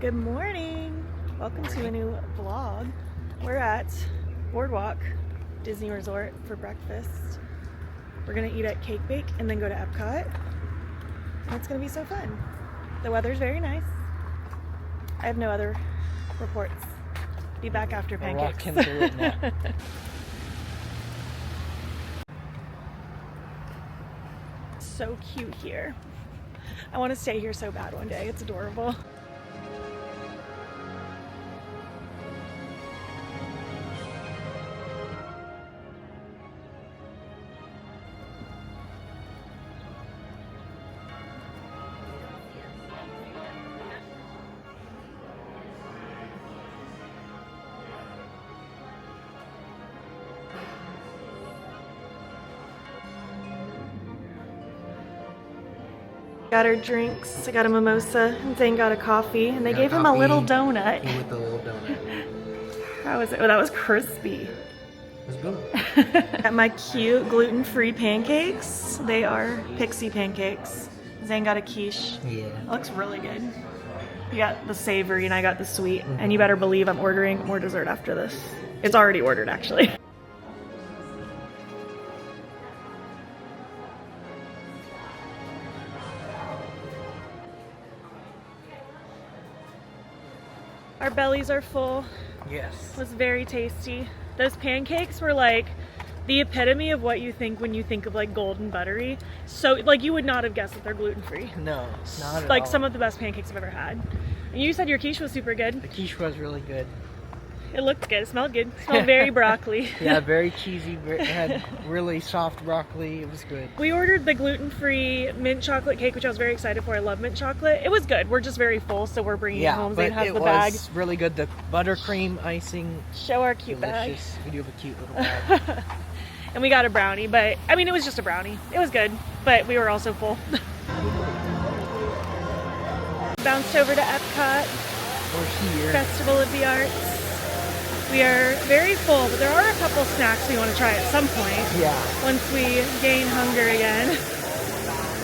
Good morning! Welcome to a new vlog. We're at BoardWalk Disney Resort for breakfast. We're gonna eat at Cake Bake and then go to Epcot. And it's gonna be so fun. The weather's very nice. I have no other reports. Be back after pancakes. We're walking through it now. So cute here. I want to stay here so bad one day. It's adorable. Got our drinks. I got a mimosa and Zane got a coffee, and they gave him a little donut. With the little donut. How was it? Oh, that was crispy. It was good. Got my cute gluten-free pancakes. They are pixie pancakes. Zane got a quiche. Yeah. It looks really good. You got the savory and I got the sweet. And you better believe I'm ordering more dessert after this. It's already ordered, actually. Our bellies are full. Yes. It was very tasty. Those pancakes were like the epitome of what you think when you think of like golden buttery. So like you would not have guessed that they're gluten-free. No, not at Like all. some of the best pancakes I've ever had. And you said your quiche was super good. The quiche was really good. It looked good. It smelled good. It smelled very broccoli. Yeah, very cheesy. It had really soft broccoli. It was good. We ordered the gluten-free mint chocolate cake, which I was very excited for. I love mint chocolate. It was good. We're just very full, so we're bringing it home. but Zane has it the was bag. really good. The buttercream icing. Show our cute Delicious. bag. We do have a cute little bag. And we got a brownie, but I mean, it was just a brownie. It was good, but we were also full. Bounced over to Epcot, We're here. Festival of the Arts. We are very full, but there are a couple snacks we want to try at some point. Yeah. Once we gain hunger again.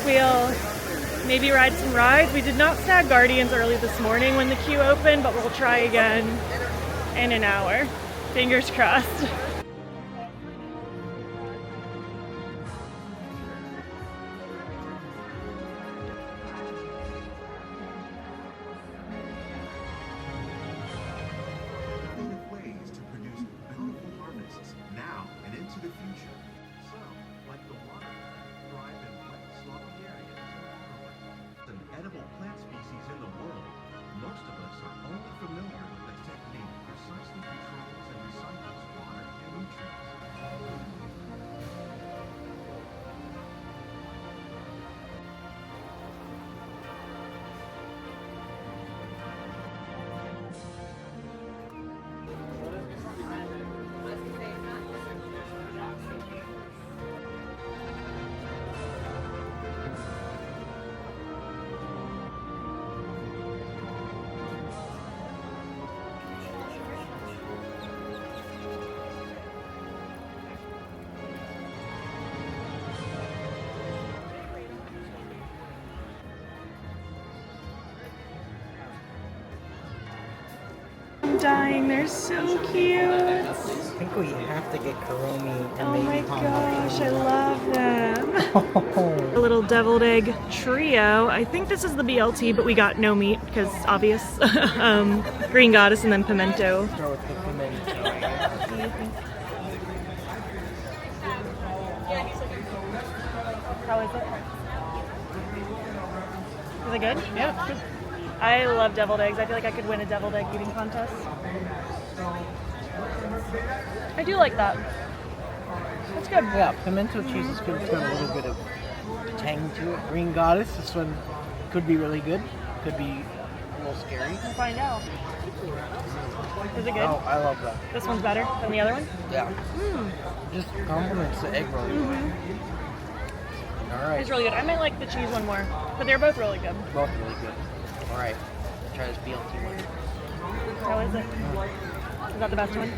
We'll maybe ride some rides. We did not snag Guardians early this morning when the queue opened, but we'll try again in an hour. Fingers crossed. I'm dying, they're so cute. I think we have to get Kuromi and Oh maybe my Pom gosh, I Pom. love them. A little deviled egg trio. I think this is the BLT, but we got no meat because obvious. Green goddess and then pimento. Start with the pimento. How is it? Is it good? Yeah, it's good. I love deviled eggs. I feel like I could win a deviled egg eating contest. I do like that. That's good. Yeah, pimento cheese is good. It's got a little bit of tang to it. Green goddess, this one could be really good. Could be a little scary. We'll find out. Is it good? Oh, I love that. This one's better than the other one? Yeah. Just compliments the egg roll. All right. It's really good. I might like the cheese one more, but they're both really good. Both really good. All right. Try this BLT one. How is it? Is that the best one?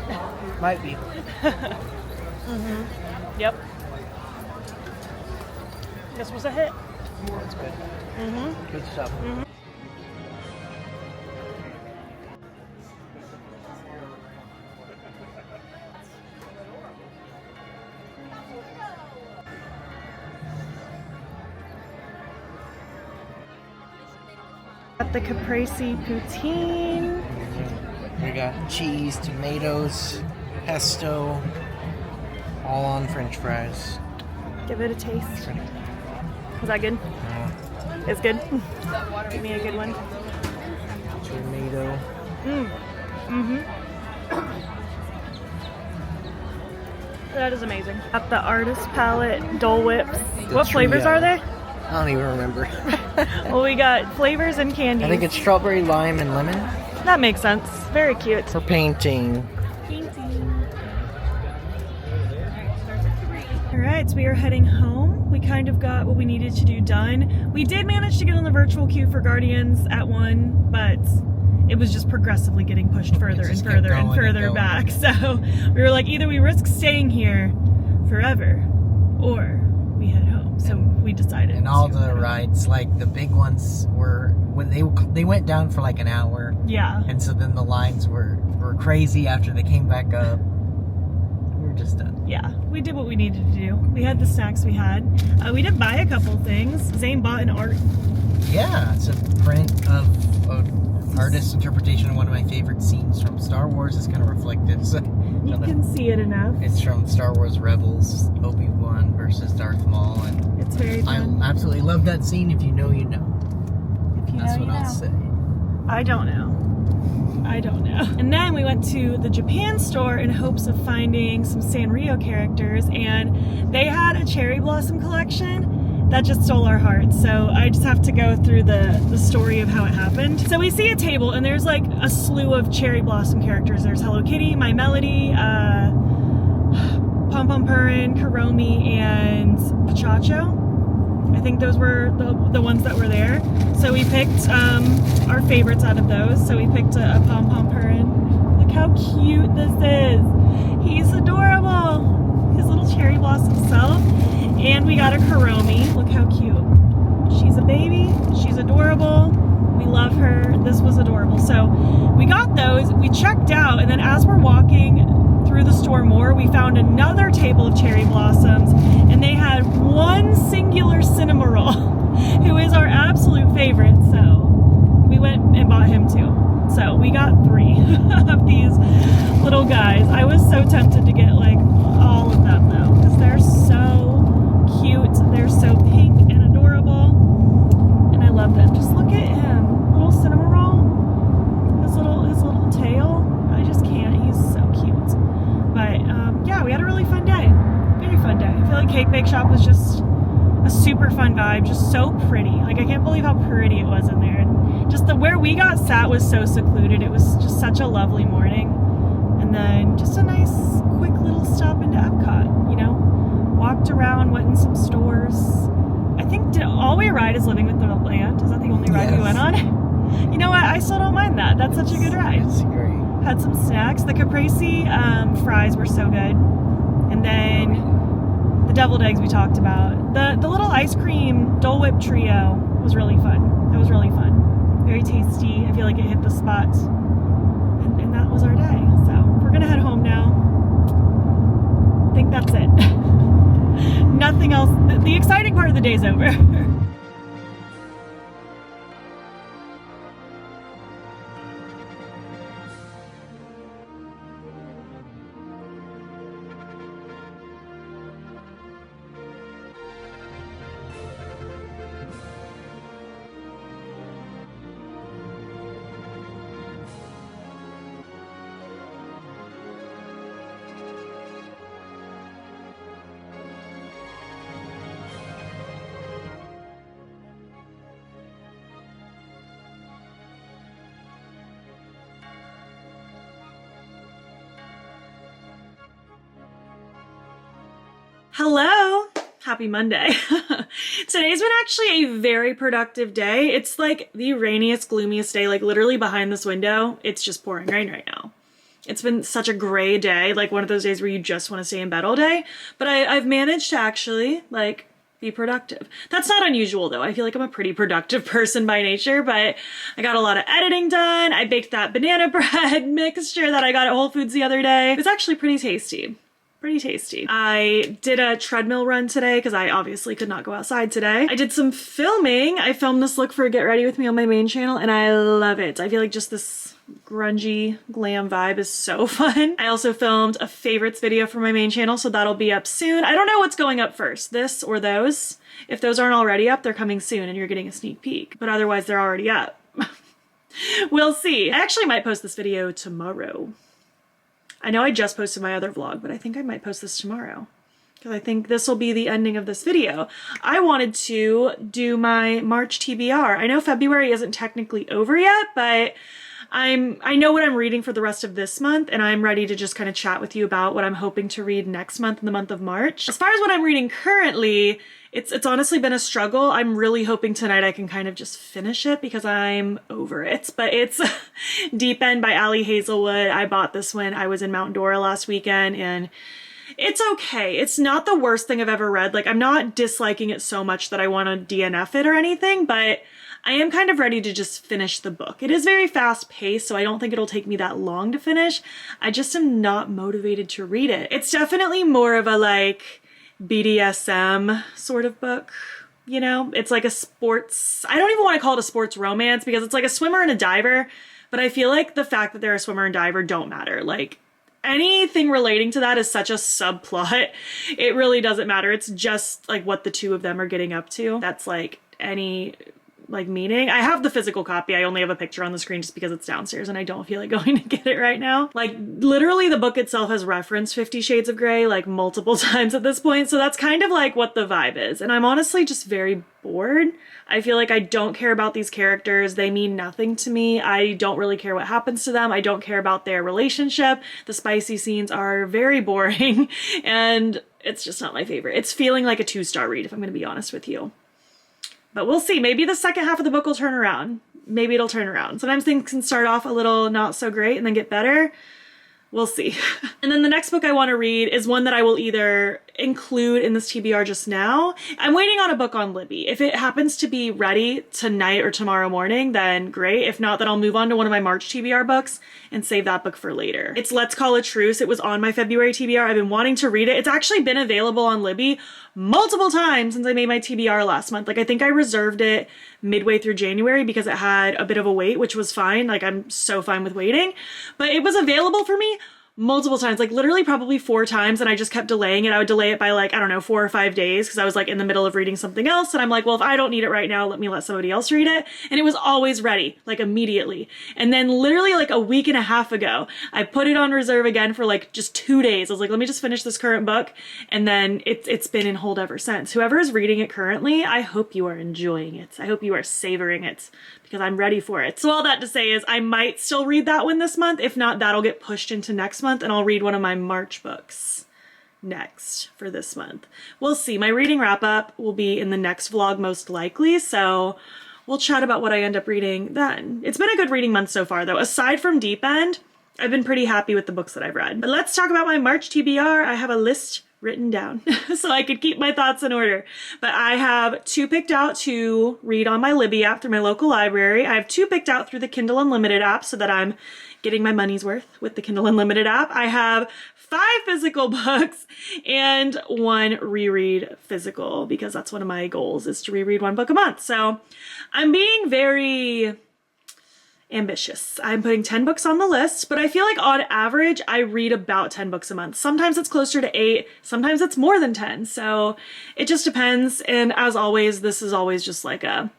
Might be. Yep. This was a hit. That's good. Good stuff. Got the caprese poutine. We got cheese, tomatoes, pesto, all on French fries. Give it a taste. Is that good? It's good. Give me a good one. Tomato. That is amazing. Got the artist palette Dole Whips. The What flavors trio. are they? I don't even remember. Well, we got flavors and candies. I think it's strawberry, lime, and lemon. That makes sense. Very cute. For painting. Alright, so we are heading home. We kind of got what we needed to do done. We did manage to get on the virtual queue for Guardians at 1, but it was just progressively getting pushed further and further and further back. So we were like, either we risk staying here forever or we head home. So we decided. And all the rides, like the big ones, were when they went down for like an hour. Yeah. And so then the lines were crazy after they came back up. We were just done. Yeah, we did what we needed to do. We had the snacks we had. We did buy a couple things. Zane bought an art. Yeah, it's a print of an artist's interpretation of one of my favorite scenes from Star Wars. It's kind of reflective. So, You can see it enough. it's from Star Wars Rebels, Obi-Wan versus Darth Maul, and It's very fun. I absolutely love that scene. If you know, you know. If you That's know, what you I'll know. say. I don't know. I don't know. And then we went to the Japan store in hopes of finding some Sanrio characters, and they had a cherry blossom collection that just stole our hearts. So I just have to go through the story of how it happened. So we see a table and there's like a slew of cherry blossom characters. There's Hello Kitty, My Melody, Pom Pom Purin, Kuromi, and Pachacho. I think those were the ones that were there. So we picked our favorites out of those. So we picked a Pom Pom Purin. Look how cute this is. He's adorable. His little cherry blossom self. And we got a Kuromi. Look how cute. She's a baby. She's adorable. We love her. This was adorable. So we got those. We checked out, and then as we're walking through the store more, we found another table of cherry blossoms, and they had one singular Cinnamoroll, who is our absolute favorite. So we went and bought him too. So we got 3 of these little guys. I was so tempted to get like all of them though, because they're so cute. They're so pink and adorable, and I love them. Just look at him, little Cinnamoroll, his little tail. I just can't. He's so cute. But yeah, we had a really fun day. Very fun day. I feel like Cake Bake Shop was just a super fun vibe. Just so pretty. Like, I can't believe how pretty it was in there. And just where we got sat was so secluded. It was just such a lovely morning. And then just a nice, quick little stop into Epcot, you know? Walked around, went in some stores. I think All We Ride is Living with the Land. Is that the only ride we went on? You know what? I still don't mind that. That's such a good ride. It's great. Had some snacks. The caprese fries were so good. And then the deviled eggs we talked about. The little ice cream Dole Whip trio was really fun. That was really fun. Very tasty. I feel like it hit the spot. And that was our day. So we're going to head home now. I think that's it. Nothing else. The exciting part of the day is over. Hello! Happy Monday. Today's been actually a very productive day. It's like the rainiest, gloomiest day, like literally behind this window, it's just pouring rain right now. It's been such a gray day, like one of those days where you just want to stay in bed all day. But I've managed to actually like be productive. That's not unusual though. I feel like I'm a pretty productive person by nature, but I got a lot of editing done. I baked that banana bread mixture that I got at Whole Foods the other day. It was actually pretty tasty. Pretty tasty. I did a treadmill run today because I obviously could not go outside today. I did some filming. I filmed this look for Get Ready With Me on my main channel and I love it. I feel like just this grungy glam vibe is so fun. I also filmed a favorites video for my main channel, so that'll be up soon. I don't know what's going up first, this or those. If those aren't already up, they're coming soon and you're getting a sneak peek, but otherwise they're already up. We'll see. I actually might post this video tomorrow. I know I just posted my other vlog, but I think I might post this tomorrow because I think this will be the ending of this video. I wanted to do my March TBR. I know February isn't technically over yet, but I know what I'm reading for the rest of this month, and I'm ready to just kind of chat with you about what I'm hoping to read next month in the month of March. As far as what I'm reading currently, it's honestly been a struggle. I'm really hoping tonight I can kind of just finish it because I'm over it. But it's Deep End by Ali Hazelwood. I bought this when I was in Mount Dora last weekend and it's okay. It's not the worst thing I've ever read. Like, I'm not disliking it so much that I want to DNF it or anything, but I am kind of ready to just finish the book. It is very fast paced, so I don't think it'll take me that long to finish. I just am not motivated to read it. It's definitely more of a like BDSM sort of book, you know? It's like a sports, I don't even want to call it a sports romance because it's like a swimmer and a diver, but I feel like the fact that they're a swimmer and diver don't matter. Like, anything relating to that is such a subplot. It really doesn't matter. It's just like what the two of them are getting up to. That's like any like meaning. I have the physical copy. I only have a picture on the screen just because it's downstairs and I don't feel like going to get it right now. Like, literally the book itself has referenced 50 Shades of Grey like multiple times at this point. So that's kind of like what the vibe is. And I'm honestly just very bored. I feel like I don't care about these characters. They mean nothing to me. I don't really care what happens to them. I don't care about their relationship. The spicy scenes are very boring and it's just not my favorite. It's feeling like a 2-star read, if I'm going to be honest with you. But we'll see. Maybe the second half of the book will turn around. Maybe it'll turn around. Sometimes things can start off a little not so great and then get better. We'll see. And then the next book I want to read is one that I will either include in this TBR just now. I'm waiting on a book on Libby. If it happens to be ready tonight or tomorrow morning, then great. If not, then I'll move on to one of my March TBR books and save that book for later. It's Let's Call a Truce. It was on my February TBR. I've been wanting to read it. It's actually been available on Libby multiple times since I made my TBR last month. Like, I think I reserved it midway through January because it had a bit of a wait, which was fine. Like, I'm so fine with waiting. But it was available for me multiple times, like literally probably 4 times, and I just kept delaying it. I would delay it by like, I don't know, 4 or 5 days because I was like in the middle of reading something else, and I'm like, well, if I don't need it right now, let me let somebody else read it. And it was always ready, like immediately. And then literally like a week and a half ago, I put it on reserve again for like just 2 days. I was like, let me just finish this current book, and then it's been in hold ever since. Whoever is reading it currently, I hope you are enjoying it. I hope you are savoring it because I'm ready for it. So all that to say is I might still read that one this month. If not, that'll get pushed into next month and I'll read one of my March books next for this month. We'll see. My reading wrap up will be in the next vlog most likely, so we'll chat about what I end up reading then. It's been a good reading month so far though. Aside from Deep End, I've been pretty happy with the books that I've read. But let's talk about my March TBR. I have a list written down so I could keep my thoughts in order. But I have 2 picked out to read on my Libby app through my local library. I have 2 picked out through the Kindle Unlimited app so that I'm getting my money's worth with the Kindle Unlimited app. I have 5 physical books and 1 reread physical because that's one of my goals, is to reread 1 book a month. So I'm being very ambitious. I'm putting 10 books on the list, but I feel like on average, I read about 10 books a month. Sometimes it's closer to 8, sometimes it's more than 10. So it just depends. And as always, this is always just like a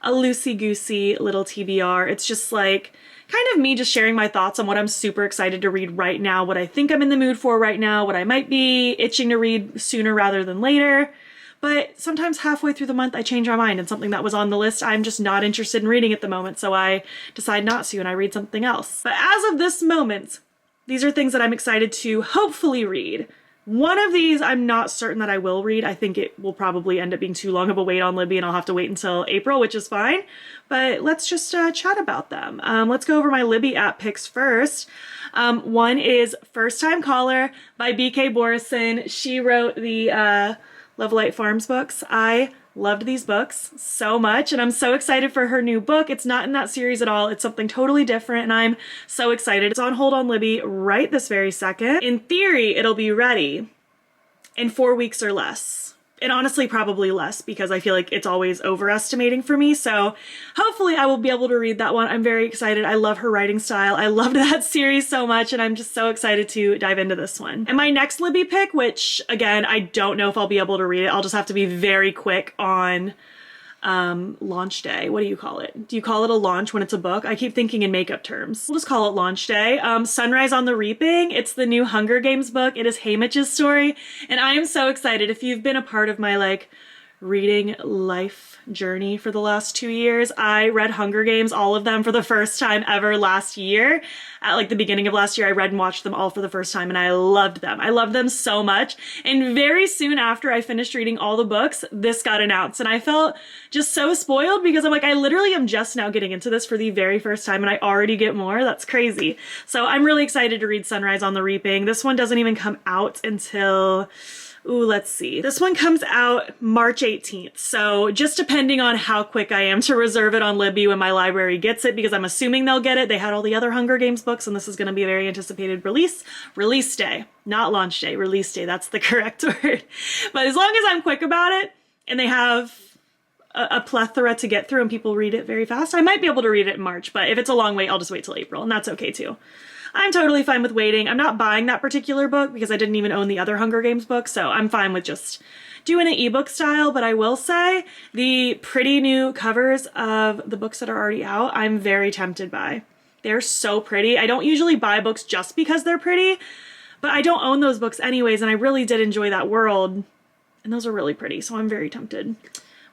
loosey-goosey little TBR. It's just like kind of me just sharing my thoughts on what I'm super excited to read right now, what I think I'm in the mood for right now, what I might be itching to read sooner rather than later. But sometimes halfway through the month, I change my mind and something that was on the list, I'm just not interested in reading at the moment. So I decide not to and I read something else. But as of this moment, these are things that I'm excited to hopefully read. One of these, I'm not certain that I will read. I think it will probably end up being too long of a wait on Libby and I'll have to wait until April, which is fine. But let's just chat about them. Let's go over my Libby app picks first. One is First Time Caller by B.K. Borison. She wrote the Love Light Farms books. I Loved these books so much, and I'm so excited for her new book. It's not in that series at all. It's something totally different, and I'm so excited. It's on hold on Libby right this very second. In theory, it'll be ready in 4 weeks or less. And honestly, probably less, because I feel like it's always overestimating for me. So hopefully I will be able to read that one. I'm very excited. I love her writing style. I loved that series so much, and I'm just so excited to dive into this one. And my next Libby pick, which again, I don't know if I'll be able to read it. I'll just have to be very quick on launch day. What do you call it? Do you call it a launch when it's a book? I keep thinking in makeup terms. We'll just call it launch day. Sunrise on the Reaping. It's the new Hunger Games book. It is Haymitch's story, and I am so excited. If you've been a part of my like reading life journey for the last 2 years, I read Hunger Games, all of them, for the first time ever last year. At like the beginning of last year, I read and watched them all for the first time, and I loved them. I loved them so much. And very soon after I finished reading all the books, this got announced, and I felt just so spoiled because I'm like, I literally am just now getting into this for the very first time, and I already get more. That's crazy. So I'm really excited to read Sunrise on the Reaping. This one doesn't even come out until, ooh, let's see. This one comes out March 18th. So just depending on how quick I am to reserve it on Libby when my library gets it, because I'm assuming they'll get it. They had all the other Hunger Games books, and this is going to be a very anticipated release. Release day, not launch day, release day. That's the correct word. But as long as I'm quick about it and they have a plethora to get through and people read it very fast, I might be able to read it in March. But if it's a long wait, I'll just wait till April, and that's okay too. I'm totally fine with waiting. I'm not buying that particular book because I didn't even own the other Hunger Games book, so I'm fine with just doing an ebook style. But I will say the pretty new covers of the books that are already out, I'm very tempted by. They're so pretty. I don't usually buy books just because they're pretty, but I don't own those books anyways, and I really did enjoy that world, and those are really pretty, so I'm very tempted.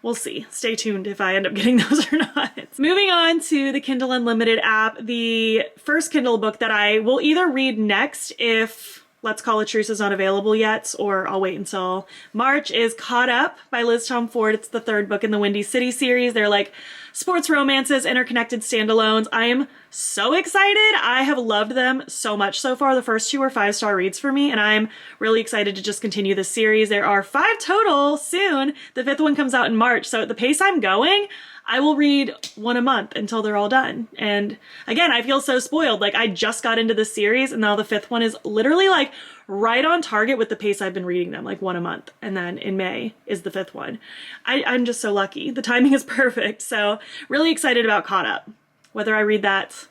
We'll see. Stay tuned if I end up getting those or not. Moving on to the Kindle Unlimited app, the first Kindle book that I will either read next if Let's Call a Truce is not available yet, or I'll wait until March, is Caught Up by Liz Tom Ford. It's the third book in the Windy City series. They're like sports romances, interconnected standalones. I am so excited. I have loved them so much so far. The first two were 5-star reads for me, and I'm really excited to just continue this series. There are 5 total soon. The 5th one comes out in March. So at the pace I'm going, I will read one a month until they're all done. And again, I feel so spoiled. Like, I just got into this series, and now the 5th one is literally like right on target with the pace I've been reading them, like one a month. And then in May is the 5th one. I'm just so lucky. The timing is perfect. So really excited about Caught Up. Whether I read that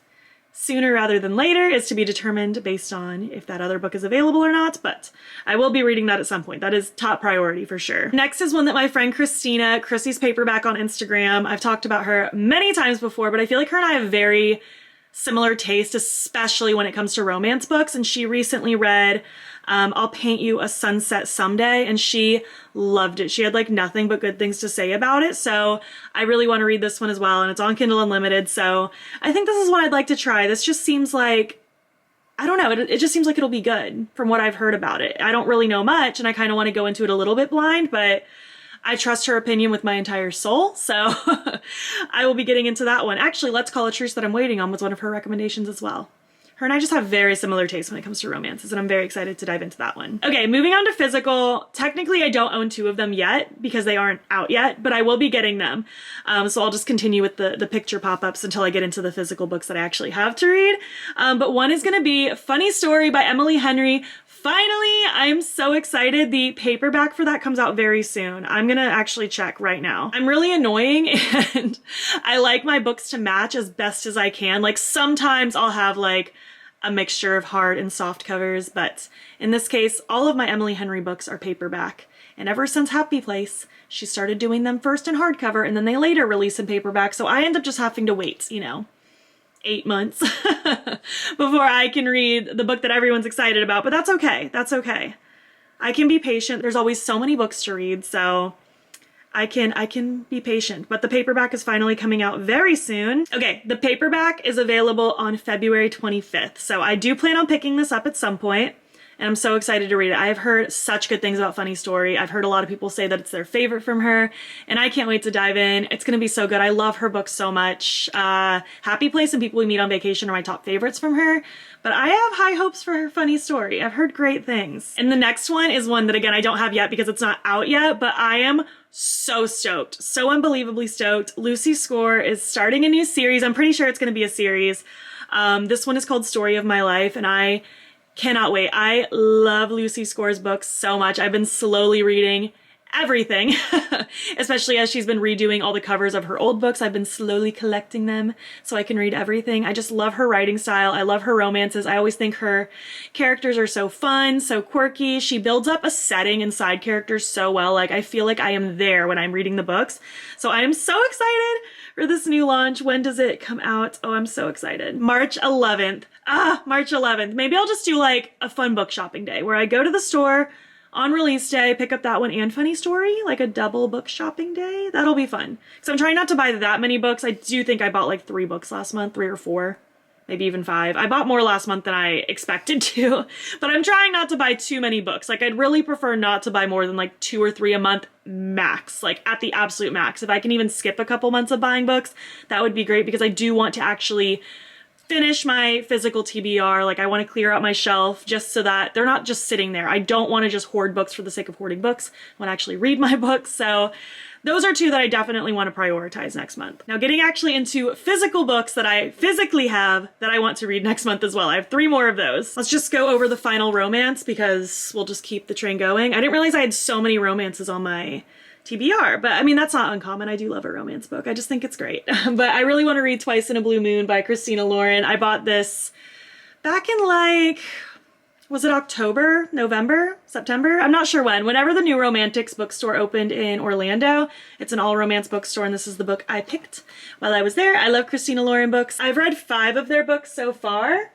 sooner rather than later is to be determined based on if that other book is available or not, but I will be reading that at some point. That is top priority for sure. Next is one that my friend Christina, Chrissy's Paperback on Instagram, I've talked about her many times before, but I feel like her and I have very similar taste, especially when it comes to romance books, and she recently read I'll Paint You a Sunset Someday, and she loved it. She had like nothing but good things to say about it, so I really want to read this one as well, and it's on Kindle Unlimited, so I think this is one I'd like to try. This just seems like, I don't know, it just seems like it'll be good from what I've heard about it. I don't really know much, and I kind of want to go into it a little bit blind, but I trust her opinion with my entire soul, so I will be getting into that one. Actually, Let's Call a Truce that I'm waiting on was one of her recommendations as well. Her and I just have very similar tastes when it comes to romances, and I'm very excited to dive into that one. Okay, moving on to physical. Technically, I don't own 2 of them yet because they aren't out yet, but I will be getting them. So I'll just continue with the picture pop-ups until I get into the physical books that I actually have to read. But one is going to be Funny Story by Emily Henry. Finally, I'm so excited. The paperback for that comes out very soon. I'm gonna actually check right now. I'm really annoying, and I like my books to match as best as I can. Like, sometimes I'll have like a mixture of hard and soft covers, but in this case, all of my Emily Henry books are paperback. And ever since Happy Place, she started doing them first in hardcover, and then they later release in paperback. So I end up just having to wait, 8 months before I can read the book that everyone's excited about, but that's okay. That's okay. I can be patient. There's always so many books to read, so I can be patient. But the paperback is finally coming out very soon. Okay, the paperback is available on February 25th, so I do plan on picking this up at some point. and I'm so excited to read it. I've heard such good things about Funny Story. I've heard a lot of people say that it's their favorite from her, and I can't wait to dive in. It's gonna be so good. I love her books so much. Happy Place and People We Meet on Vacation are my top favorites from her, but I have high hopes for her Funny Story. I've heard great things. And the next one is one that, again, I don't have yet because it's not out yet, but I am so stoked. So unbelievably stoked. Lucy Score is starting a new series. I'm pretty sure it's gonna be a series. This one is called Story of My Life, and I cannot wait. I love Lucy Score's books so much. I've been slowly reading everything, especially as she's been redoing all the covers of her old books. I've been slowly collecting them so I can read everything. I just love her writing style. I love her romances. I always think her characters are so fun, so quirky. She builds up a setting and side characters so well. Like, I feel like I am there when I'm reading the books. So I am so excited for this new launch. When does it come out? Oh, I'm so excited. March 11th. March 11th. Maybe I'll just do like a fun book shopping day where I go to the store on release day, pick up that one and Funny Story, like a double book shopping day. That'll be fun. So I'm trying not to buy that many books. I do think I bought like 3 books last month, 3 or 4, maybe even 5. I bought more last month than I expected to, but I'm trying not to buy too many books. Like, I'd really prefer not to buy more than like 2 or 3 a month max, like at the absolute max. If I can even skip a couple months of buying books, that would be great, because I do want to actually finish my physical TBR. Like, I want to clear out my shelf just so that they're not just sitting there. I don't want to just hoard books for the sake of hoarding books. I want to actually read my books. So those are 2 that I definitely want to prioritize next month. Now, getting actually into physical books that I physically have that I want to read next month as well. I have 3 more of those. Let's just go over the final romance because we'll just keep the train going. I didn't realize I had so many romances on my TBR, but I mean, that's not uncommon. I do love a romance book. I just think it's great. But I really want to read Twice in a Blue Moon by Christina Lauren. I bought this back in like, was it October, November, September? I'm not sure when. Whenever the New Romantics bookstore opened in Orlando. It's an all romance bookstore, and this is the book I picked while I was there. I love Christina Lauren books. I've read 5 of their books so far,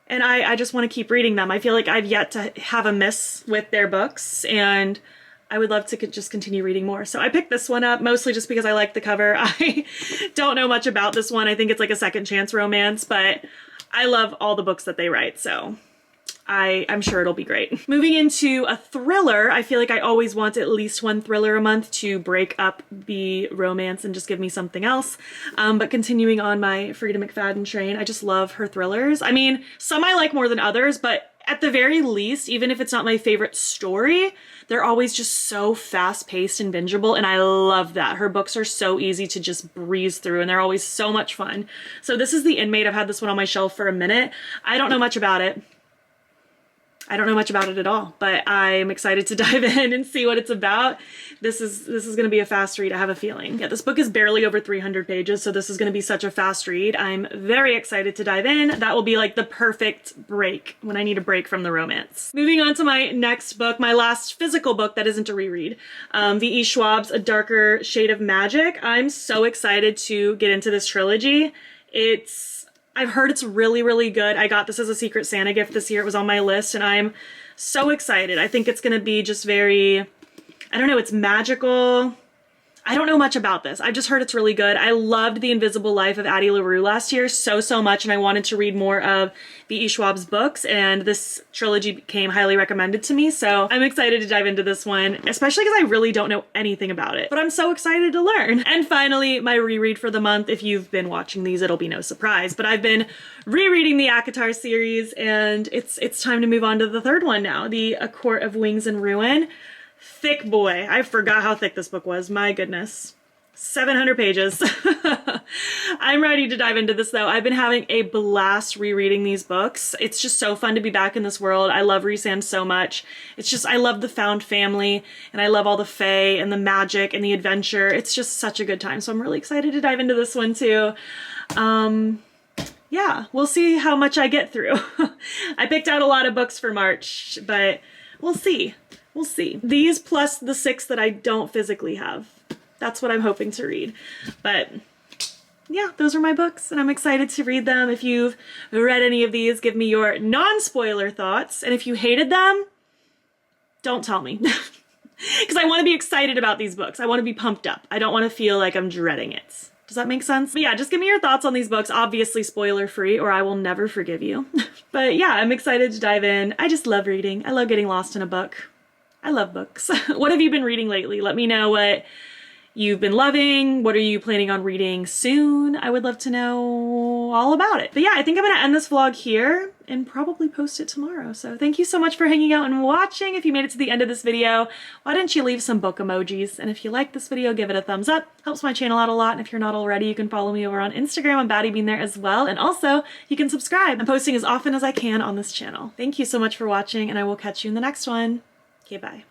and I just want to keep reading them. I feel like I've yet to have a miss with their books, and I would love to just continue reading more. So I picked this one up mostly just because I like the cover. I don't know much about this one. I think it's like a second chance romance, but I love all the books that they write, so I'm sure it'll be great. Moving into a thriller, I feel like I always want at least 1 thriller a month to break up the romance and just give me something else. But continuing on my Frida McFadden train, I just love her thrillers. I mean, some I like more than others, but at the very least, even if it's not my favorite story, they're always just so fast-paced and bingeable, and I love that. Her books are so easy to just breeze through, and they're always so much fun. So this is The Inmate. I've had this one on my shelf for a minute. I don't know much about it. I don't know much about it at all, but I'm excited to dive in and see what it's about. This is going to be a fast read, I have a feeling. Yeah, this book is barely over 300 pages, so this is going to be such a fast read. I'm very excited to dive in. That will be like the perfect break when I need a break from the romance. Moving on to my next book, my last physical book that isn't a reread. V. E. Schwab's A Darker Shade of Magic. I'm so excited to get into this trilogy. I've heard it's really, really good. I got this as a Secret Santa gift this year. It was on my list, and I'm so excited. I think it's going to be just very, I don't know, it's magical. I don't know much about this. I've just heard it's really good. I loved The Invisible Life of Addie LaRue last year so much, and I wanted to read more of V. E. Schwab's books, and this trilogy became highly recommended to me, so I'm excited to dive into this one, especially because I really don't know anything about it, but I'm so excited to learn. And finally, my reread for the month. If you've been watching these, it'll be no surprise, but I've been rereading the ACOTAR series, and it's time to move on to the 3rd one now, the A Court of Wings and Ruin. Thick boy. I forgot how thick this book was. My goodness. 700 pages. I'm ready to dive into this though. I've been having a blast rereading these books. It's just so fun to be back in this world. I love Rhysand so much. It's just, I love the found family, and I love all the fae and the magic and the adventure. It's just such a good time. So I'm really excited to dive into this one too. Yeah, we'll see how much I get through. I picked out a lot of books for March, but we'll see. We'll see. These plus the 6 that I don't physically have. That's what I'm hoping to read. But yeah, those are my books, and I'm excited to read them. If you've read any of these, give me your non-spoiler thoughts. And if you hated them, don't tell me. Because I want to be excited about these books. I want to be pumped up. I don't want to feel like I'm dreading it. Does that make sense? But yeah, just give me your thoughts on these books, obviously spoiler free, or I will never forgive you. But yeah, I'm excited to dive in. I just love reading. I love getting lost in a book. I love books. What have you been reading lately? Let me know what you've been loving. What are you planning on reading soon? I would love to know all about it. But yeah, I think I'm gonna end this vlog here and probably post it tomorrow. So thank you so much for hanging out and watching. If you made it to the end of this video, why didn't you leave some book emojis? And if you like this video, give it a thumbs up. Helps my channel out a lot. And if you're not already, you can follow me over on Instagram. I'm BATTYBEAN there as well. And also you can subscribe. I'm posting as often as I can on this channel. Thank you so much for watching and I will catch you in the next one. Okay, bye.